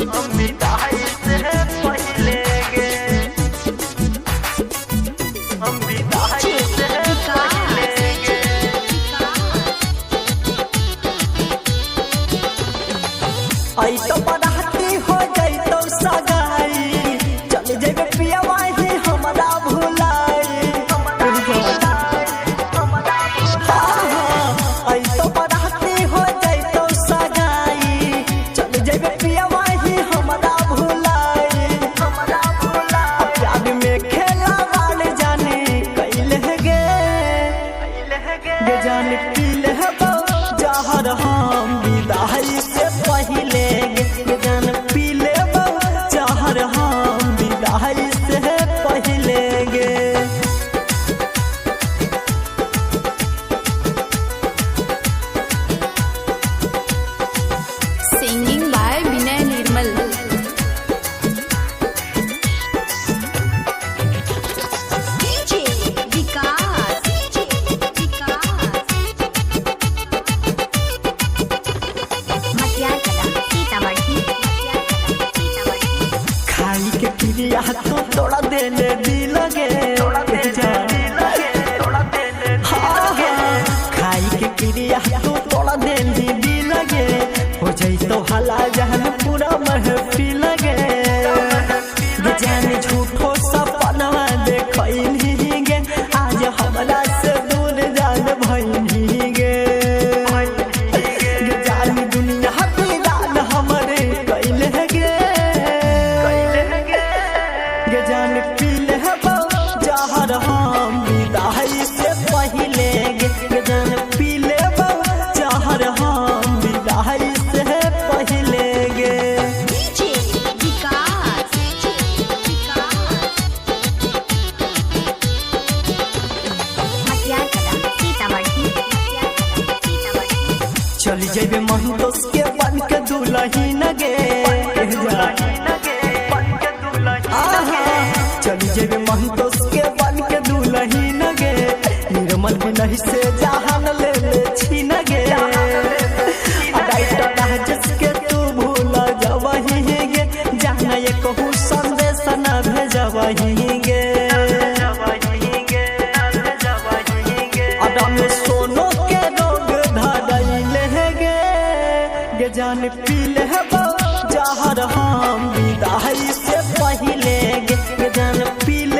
हम विदाई से पहले गे, हम विदाई से पहले गे। आई तो बराती हो जाई तो सगाई, चल जेबे पियवा ही हमरा भुलाई। आई तो बराती हो जाई तो सगाई, चल जेबे पियवा ही हमरा भुलाई। प्यार में खेला वाले जाने कैले गे, गे जाने पीले जहर हम विदाई से पहले गे, जान पीले जहर हम विदाई से पहले गे। Singing by Vinay Nirmal. DJ Vikas. मटियार कला सीतामढ़ी। खाई के पिरिया तो तोड़ा देने दी लगे, खाई के पिरिया तो तोड़ा देने दी लगे, हो जाई तो हला जहन पूरा महफिल लगे। ये जाने झूठो सपनवा देखैनी गे, आज हमरा से दूर जान भइनी गे। ये जानी दुनिया वीरान हमरे कैले गे, ये जान पीले जहर हम विदाई से पहले गे, ये जान पीले जहर हम विदाई से पहले गे। DJ Vikas. मटियार कला सीतामढ़ी। चली जेबे महतोस के बन के दुल्हन गे, चली जेबे महतोस के बन के दुल्हन गे, निर्मल में नहीं से जहान ले छीन गे। जिसके तू भूल जवही गे, जाना ये कहू संदेश न भेजवही गे। अदम सोनो के रोग धरैले गे, गे जान पीले जहर हम विदाई से पहले गे, गे जान पीले